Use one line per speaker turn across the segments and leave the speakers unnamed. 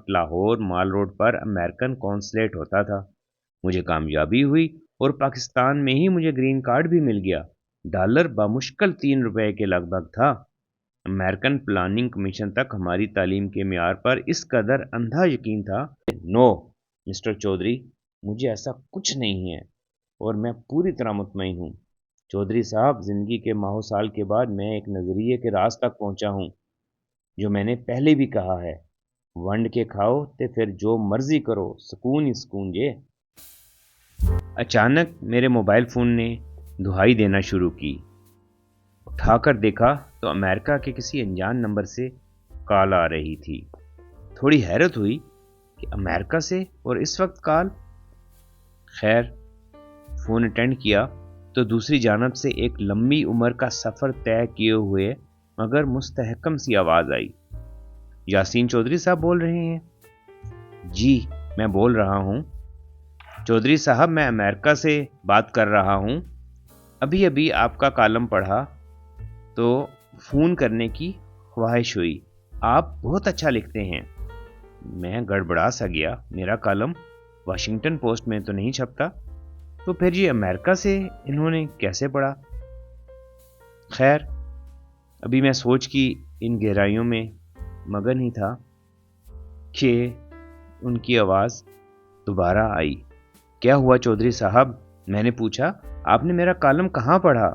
وقت لاہور مال روڈ پر American consulate ہوتا تھا۔ مجھے کامیابی ہوئی اور پاکستان میں ہی مجھے گرین کارڈ بھی مل گیا۔ ڈالر بمشکل 3 روپے کے لگ بھگ تھا۔ امریکن پلاننگ کمیشن تک ہماری تعلیم کے معیار پر اس قدر اندھا یقین تھا۔ نو مسٹر چودھری، مجھے ایسا کچھ نہیں ہے اور میں پوری طرح مطمئن ہوں۔ چودھری صاحب، زندگی کے ماہو سال کے بعد میں ایک نظریے کے راز تک پہنچا ہوں جو میں نے پہلے بھی کہا ہے، ونڈ کے کھاؤ تے پھر جو مرضی کرو، سکون ہی سکون جے۔ اچانک میرے موبائل فون نے دہائی دینا شروع کی۔ اٹھا کر دیکھا تو امریکہ کے کسی انجان نمبر سے کال آ رہی تھی۔ تھوڑی حیرت ہوئی کہ امریکہ سے اور اس وقت کال۔ خیر، فون اٹینڈ کیا تو دوسری جانب سے ایک لمبی عمر کا سفر طے کیے ہوئے مگر مستحکم سی آواز آئی۔ یاسین چودھری صاحب بول رہے ہیں؟ جی، میں بول رہا ہوں۔ چودھری صاحب، میں امریکہ سے بات کر رہا ہوں۔ ابھی آپ کا کالم پڑھا تو فون کرنے کی خواہش ہوئی۔ آپ بہت اچھا لکھتے ہیں۔ میں گڑبڑا سا گیا، میرا کالم واشنگٹن پوسٹ میں تو نہیں چھپتا، تو پھر یہ امریکہ سے انہوں نے کیسے پڑھا؟ خیر، ابھی میں سوچ کی ان گہرائیوں میں مگن ہی تھا کہ ان کی آواز دوبارہ آئی۔ کیا ہوا چودھری صاحب؟ میں نے پوچھا۔ آپ نے میرا کالم کہاں پڑھا؟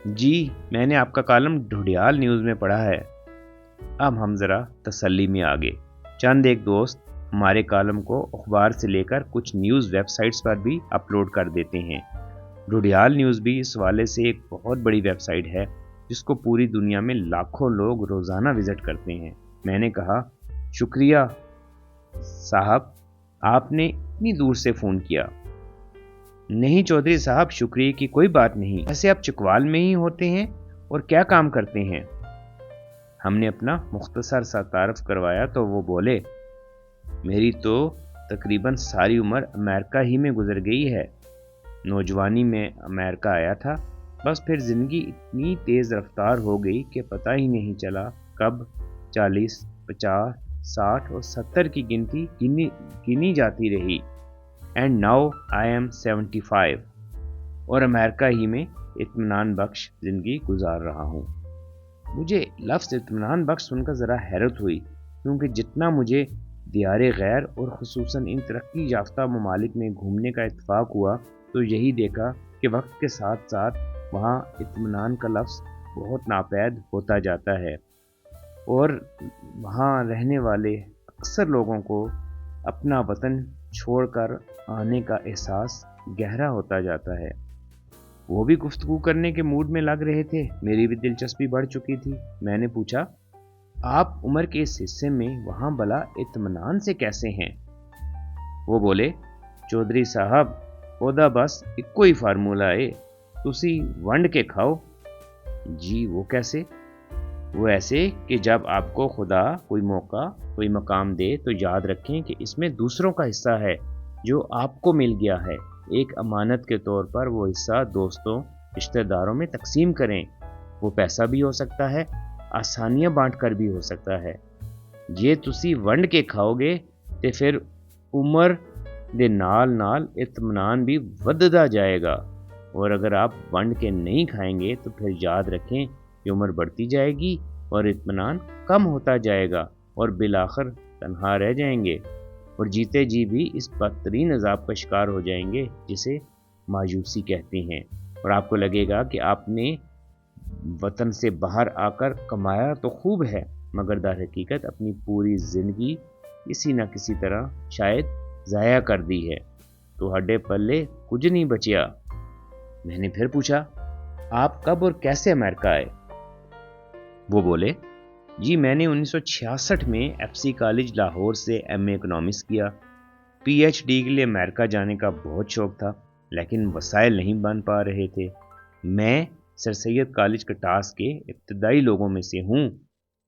جی، میں نے آپ کا کالم ڈھوڈیال نیوز میں پڑھا ہے۔ اب ہم ذرا تسلی میں آگے۔ چند ایک دوست ہمارے کالم کو اخبار سے لے کر کچھ نیوز ویب سائٹس پر بھی اپلوڈ کر دیتے ہیں۔ ڈھوڈیال نیوز بھی اس حوالے سے ایک بہت بڑی ویب سائٹ ہے جس کو پوری دنیا میں لاکھوں لوگ روزانہ وزٹ کرتے ہیں۔ میں نے کہا، شکریہ صاحب، آپ نے اتنی دور سے فون کیا۔ نہیں چودھری صاحب، شکریہ کی کوئی بات نہیں۔ ایسے آپ چکوال میں ہی ہوتے ہیں اور کیا کام کرتے ہیں؟ ہم نے اپنا مختصر سا تعارف کروایا تو وہ بولے، میری تو تقریباً ساری عمر امریکہ ہی میں گزر گئی ہے۔ نوجوانی میں امریکہ آیا تھا، بس پھر زندگی اتنی تیز رفتار ہو گئی کہ پتہ ہی نہیں چلا کب 40، 50، 60 اور 70 کی گنتی گنی جاتی رہی۔ اینڈ ناؤ آئی ایم 75 اور امریکہ ہی میں اطمینان بخش زندگی گزار رہا ہوں۔ مجھے لفظ اطمینان بخش سن کر ذرا حیرت ہوئی، کیونکہ جتنا مجھے دیار غیر اور خصوصاً ان ترقی یافتہ ممالک میں گھومنے کا اتفاق ہوا تو یہی دیکھا کہ وقت کے ساتھ ساتھ وہاں اطمینان کا لفظ بہت ناپید ہوتا جاتا ہے اور وہاں رہنے والے اکثر لوگوں کو اپنا وطن چھوڑ کر آنے کا احساس گہرا ہوتا جاتا ہے۔ وہ بھی گفتگو کرنے کے موڈ میں لگ رہے تھے، میری بھی دلچسپی بڑھ چکی تھی۔ میں نے پوچھا، آپ عمر کے اس حصے میں وہاں بلا اطمینان سے کیسے ہیں؟ وہ بولے، چودھری صاحب، اودا بس ایکو ہی فارمولا ہے، تسی ونڈ کے کھاؤ۔ جی، وہ کیسے؟ وہ ایسے کہ جب آپ کو خدا کوئی موقع، کوئی مقام دے تو یاد رکھیں کہ اس میں دوسروں کا حصہ ہے جو آپ کو مل گیا ہے۔ ایک امانت کے طور پر وہ حصہ دوستوں، رشتہ داروں میں تقسیم کریں۔ وہ پیسہ بھی ہو سکتا ہے، آسانیاں بانٹ کر بھی ہو سکتا ہے۔ یہ تسی ونڈ کے کھاؤ گے تے پھر عمر دے نال نال اطمینان بھی وددا جائے گا، اور اگر آپ ونڈ کے نہیں کھائیں گے تو پھر یاد رکھیں کہ عمر بڑھتی جائے گی اور اطمینان کم ہوتا جائے گا اور بالآخر تنہا رہ جائیں گے اور جیتے جی بھی اس بدترین عذاب کا شکار ہو جائیں گے جسے مایوسی کہتے ہیں، اور آپ کو لگے گا کہ آپ نے وطن سے باہر آ کر کمایا تو خوب ہے، مگر در حقیقت اپنی پوری زندگی کسی نہ کسی طرح شاید ضائع کر دی ہے، تو ہڈے پلے کچھ نہیں بچیا۔ میں نے پھر پوچھا، آپ کب اور کیسے امریکہ آئے؟ وہ بولے، جی میں نے 1966 میں ایف سی کالج لاہور سے ایم اے اکنامکس کیا۔ پی ایچ ڈی کے لیے امریکہ جانے کا بہت شوق تھا، لیکن وسائل نہیں بن پا رہے تھے۔ میں سر سید کالج کٹاس کے ابتدائی لوگوں میں سے ہوں۔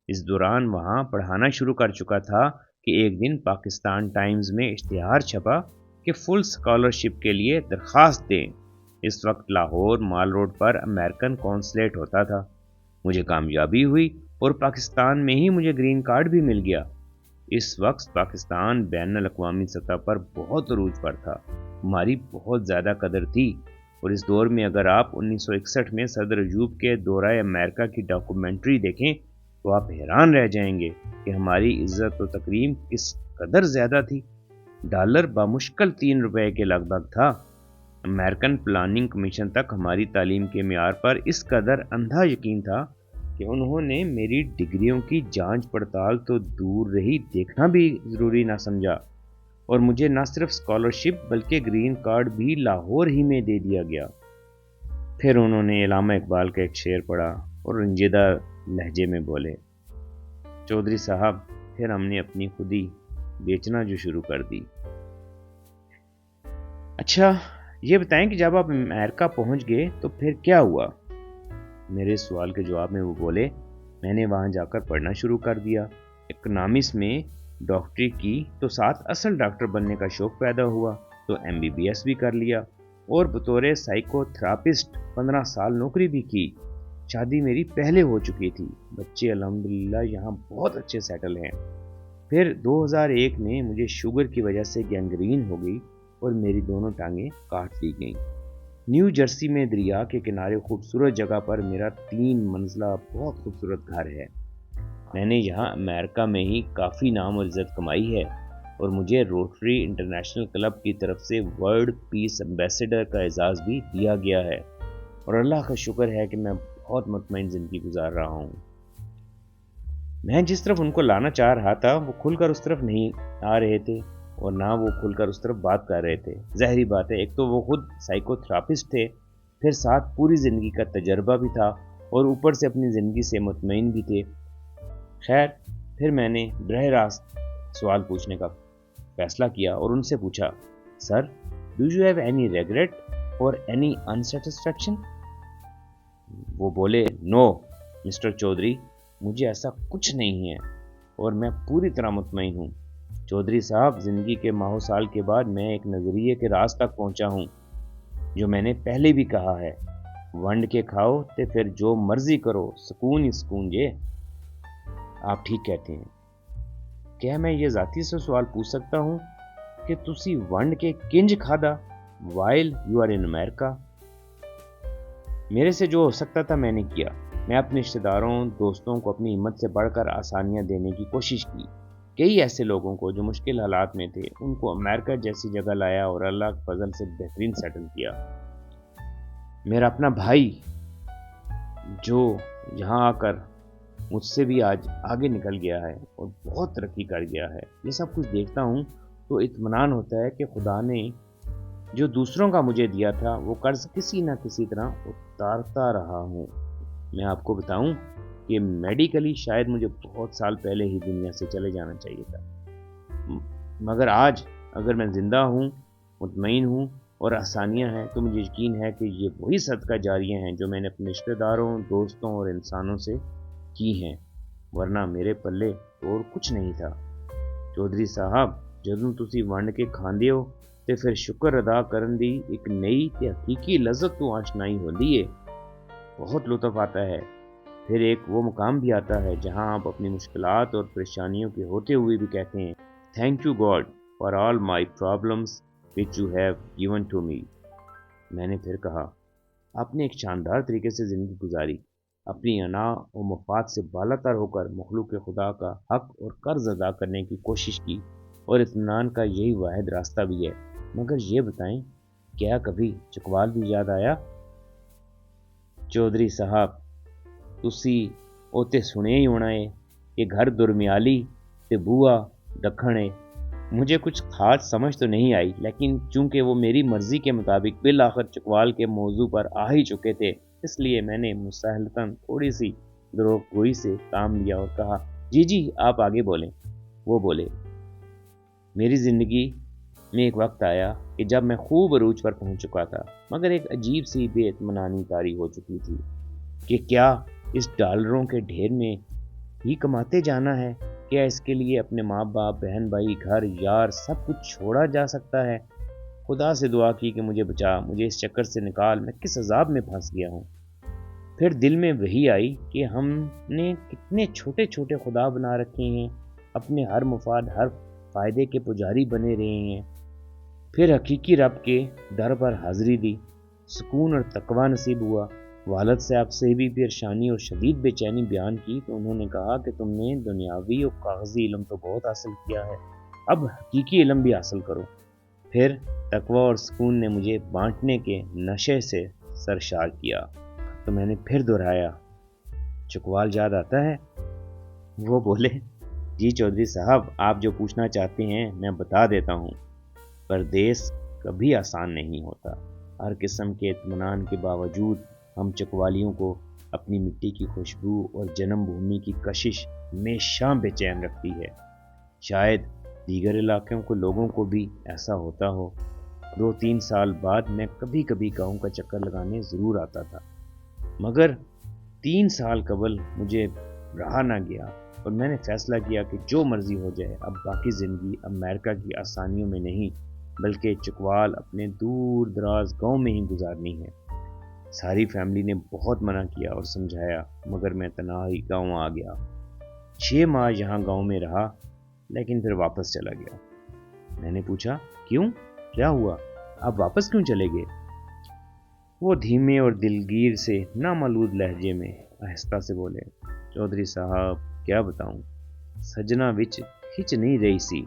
اس دوران وہاں پڑھانا شروع کر چکا تھا کہ ایک دن پاکستان ٹائمز میں اشتہار چھپا کہ فل اسکالرشپ کے لیے درخواست دیں۔ اس وقت لاہور مال روڈ پر امریکن کونسلیٹ ہوتا تھا۔ مجھے کامیابی ہوئی اور پاکستان میں ہی مجھے گرین کارڈ بھی مل گیا۔ اس وقت پاکستان بین الاقوامی سطح پر بہت عروج پر تھا، ہماری بہت زیادہ قدر تھی، اور اس دور میں اگر آپ 1961 میں صدر ایوب کے دورہ امریکہ کی ڈاکومنٹری دیکھیں تو آپ حیران رہ جائیں گے کہ ہماری عزت و تکریم کس قدر زیادہ تھی۔ ڈالر بامشکل 3 روپے کے لگ بھگ تھا۔ امریکن پلاننگ کمیشن تک ہماری تعلیم کے معیار پر اس قدر اندھا یقین تھا کہ انہوں نے میری ڈگریوں کی جانچ پڑتال تو دور رہی دیکھنا بھی ضروری نہ سمجھا، اور مجھے نہ صرف اسکالرشپ بلکہ گرین کارڈ بھی لاہور ہی میں دے دیا گیا۔ پھر انہوں نے علامہ اقبال کا ایک شعر پڑھا اور رنجیدہ لہجے میں بولے، چودھری صاحب پھر ہم نے اپنی خودی بیچنا جو شروع کر دی۔ اچھا یہ بتائیں کہ جب آپ امریکہ پہنچ گئے تو پھر کیا ہوا؟ میرے سوال کے جواب میں وہ بولے، میں نے وہاں جا کر پڑھنا شروع کر دیا، اکنامکس میں ڈاکٹری کی تو ساتھ اصل ڈاکٹر بننے کا شوق پیدا ہوا تو MBBS بھی کر لیا، اور بطور سائیکو تھراپسٹ 15 سال نوکری بھی کی۔ شادی میری پہلے ہو چکی تھی، بچے الحمدللہ یہاں بہت اچھے سیٹل ہیں۔ پھر 2001 میں مجھے شوگر کی وجہ سے گینگرین ہو گئی اور میری دونوں ٹانگیں کاٹ دی گئیں۔ نیو جرسی میں دریا کے کنارے خوبصورت جگہ پر میرا 3 منزلہ بہت خوبصورت گھر ہے۔ میں نے یہاں امریکہ میں ہی کافی نام اور عزت کمائی ہے، اور مجھے روٹری انٹرنیشنل کلب کی طرف سے ورلڈ پیس ایمبیسڈر کا اعزاز بھی دیا گیا ہے، اور اللہ کا شکر ہے کہ میں بہت مطمئن زندگی گزار رہا ہوں۔ میں جس طرف ان کو لانا چاہ رہا تھا وہ کھل کر اس طرف نہیں آ رہے تھے، اور نہ وہ کھل کر اس طرف بات کر رہے تھے۔ ظاہری بات ہے، ایک تو وہ خود سائیکو تھراپسٹ تھے، پھر ساتھ پوری زندگی کا تجربہ بھی تھا، اور اوپر سے اپنی زندگی سے مطمئن بھی تھے۔ خیر پھر میں نے براہ راست سوال پوچھنے کا فیصلہ کیا اور ان سے پوچھا، sir do you have any regret اور اینی انسیٹسفیکشن؟ وہ بولے، نو مسٹر چودھری، مجھے ایسا کچھ نہیں ہے، اور میں پوری طرح مطمئن ہوں۔ چودھری صاحب زندگی کے ماہ و سال کے بعد میں ایک نظریے کے راز تک پہنچا ہوں جو میں نے پہلے بھی کہا ہے، ونڈ کے کھاؤ تے پھر جو مرضی کرو، سکون ہی سکون جے۔ آپ ٹھیک کہتے ہیں۔ کیا میں یہ ذاتی سے سوال پوچھ سکتا ہوں کہ تسی ونڈ کے کنج کھادا وائل یو آر ان امریکہ؟ میرے سے جو ہو سکتا تھا میں نے کیا۔ میں اپنے رشتہ داروں دوستوں کو اپنی ہمت سے بڑھ کر آسانیاں دینے کی کوشش کی۔ کئی ایسے لوگوں کو جو مشکل حالات میں تھے ان کو امریکہ جیسی جگہ لایا اور اللہ کے فضل سے بہترین سیٹل کیا۔ میرا اپنا بھائی جو یہاں آ کر مجھ سے بھی آج آگے نکل گیا ہے اور بہت ترقی کر گیا ہے، یہ سب کچھ دیکھتا ہوں تو اطمینان ہوتا ہے کہ خدا نے جو دوسروں کا مجھے دیا تھا وہ قرض کسی نہ کسی طرح اتارتا رہا ہوں۔ میں آپ کو بتاؤں کہ میڈیکلی شاید مجھے بہت سال پہلے ہی دنیا سے چلے جانا چاہیے تھا، مگر آج اگر میں زندہ ہوں، مطمئن ہوں اور آسانیاں ہیں تو مجھے یقین ہے کہ یہ وہی صدقہ جاریہ ہیں جو میں نے اپنے رشتہ داروں دوستوں اور انسانوں سے کی ہیں، ورنہ میرے پلے اور کچھ نہیں تھا۔ چودھری صاحب جدوں تسی ونڈ کے کھاندے ہو تے پھر شکر ادا کرن دی ایک نئی تے حقیقی لذت تو آشنائی ہوندی ہے، بہت لطف آتا ہے۔ پھر ایک وہ مقام بھی آتا ہے جہاں آپ اپنی مشکلات اور پریشانیوں کے ہوتے ہوئے بھی کہتے ہیں، thank you God for all my problems which you have given to me۔ میں نے پھر کہا، آپ نے ایک شاندار طریقے سے زندگی گزاری، اپنی انا و مفاد سے بالا تر ہو کر مخلوق خدا کا حق اور قرض ادا کرنے کی کوشش کی، اور اطمینان کا یہی واحد راستہ بھی ہے، مگر یہ بتائیں کیا کبھی چکوال بھی یاد آیا؟ چودھری صاحب تسی اوتے سنے ہی ہونا ہے کہ گھر درمیالی تے بوا دکھن ہے۔ مجھے کچھ خاص سمجھ تو نہیں آئی، لیکن چونکہ وہ میری مرضی کے مطابق بالآخر چکوال کے موضوع پر آ ہی چکے تھے، اس لیے میں نے مسہلتاً تھوڑی سی دروغ گوئی سے کام لیا اور کہا، جی جی آپ آگے بولیں۔ وہ بولے، میری زندگی میں ایک وقت آیا کہ جب میں خوب عروج پر پہنچ چکا تھا، مگر ایک عجیب سی بے اطمینانی طاری ہو چکی تھی کہ کیا اس ڈالروں کے ڈھیر میں ہی کماتے جانا ہے؟ کیا اس کے لیے اپنے ماں باپ بہن بھائی گھر یار سب کچھ چھوڑا جا سکتا ہے؟ خدا سے دعا کی کہ مجھے بچا، مجھے اس چکر سے نکال، میں کس عذاب میں پھنس گیا ہوں۔ پھر دل میں وہی آئی کہ ہم نے کتنے چھوٹے چھوٹے خدا بنا رکھے ہیں، اپنے ہر مفاد ہر فائدے کے پجاری بنے رہے ہیں۔ پھر حقیقی رب کے در پر حاضری دی، سکون اور تقوی نصیب ہوا۔ والد صاحب سے بھی پریشانی اور شدید بے چینی بیان کی تو انہوں نے کہا کہ تم نے دنیاوی اور کاغذی علم تو بہت حاصل کیا ہے، اب حقیقی علم بھی حاصل کرو۔ پھر تقوی اور سکون نے مجھے بانٹنے کے نشے سے سرشار کیا تو میں نے پھر دہرایا، چکوال یاد آتا ہے؟ وہ بولے، جی چودھری صاحب، آپ جو پوچھنا چاہتے ہیں میں بتا دیتا ہوں۔ پردیس کبھی آسان نہیں ہوتا۔ ہر قسم کے اطمینان کے باوجود ہم چکوالیوں کو اپنی مٹی کی خوشبو اور جنم بھومی کی کشش ہمیشہ بے چین رکھتی ہے۔ شاید دیگر علاقوں کو لوگوں کو بھی ایسا ہوتا ہو۔ 2-3 سال بعد میں کبھی کبھی گاؤں کا چکر لگانے ضرور آتا تھا، مگر 3 سال قبل مجھے رہا نہ گیا اور میں نے فیصلہ کیا کہ جو مرضی ہو جائے، اب باقی زندگی امریکہ کی آسانیوں میں نہیں بلکہ چکوال اپنے دور دراز گاؤں میں ہی گزارنی ہے۔ ساری فیملی نے بہت منع کیا اور سمجھایا، مگر میں تنہائی گاؤں آ گیا۔ 6 ماہ یہاں گاؤں میں رہا، لیکن پھر واپس چلا گیا۔ میں نے پوچھا، کیوں؟ کیا ہوا؟ آپ واپس کیوں چلے گئے؟ وہ دھیمے اور دلگیر سے نامولود لہجے میں آہستہ سے بولے، چودھری صاحب کیا بتاؤں، سجنا وچ کھچ نہیں رہی سی۔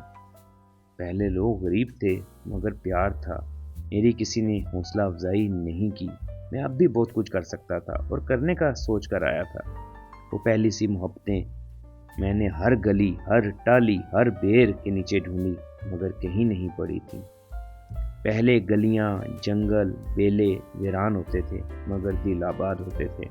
پہلے لوگ غریب تھے مگر پیار تھا، میری کسی نے حوصلہ افزائی نہیں کی۔ میں اب بھی بہت کچھ کر سکتا تھا اور کرنے کا سوچ کر آیا تھا۔ وہ پہلی سی محبتیں میں نے ہر گلی، ہر ٹالی، ہر بیر کے نیچے ڈھونڈی مگر کہیں نہیں پڑی تھی۔ پہلے گلیاں، جنگل، بیلے ویران ہوتے تھے مگر دل آباد ہوتے تھے۔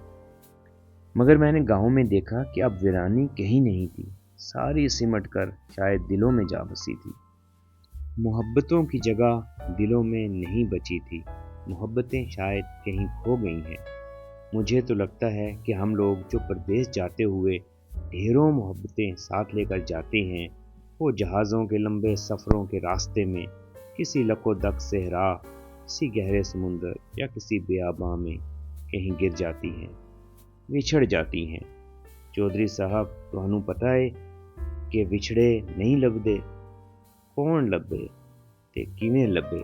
مگر میں نے گاؤں میں دیکھا کہ اب ویرانی کہیں نہیں تھی، ساری سمٹ کر شاید دلوں میں جا بسی تھی۔ محبتوں کی جگہ دلوں میں نہیں بچی تھی، محبتیں شاید کہیں کھو گئی ہیں۔ مجھے تو لگتا ہے کہ ہم لوگ جو پردیس جاتے ہوئے ڈھیروں محبتیں ساتھ لے کر جاتے ہیں، وہ جہازوں کے لمبے سفروں کے راستے میں کسی لکو دک صحرا، کسی گہرے سمندر یا کسی بیاباں میں کہیں گر جاتی ہیں، وچھڑ جاتی ہیں۔ چودھری صاحب تہانوں پتہ ہے کہ وچھڑے نہیں لبدے، کون لبے تے کیویں لبے؟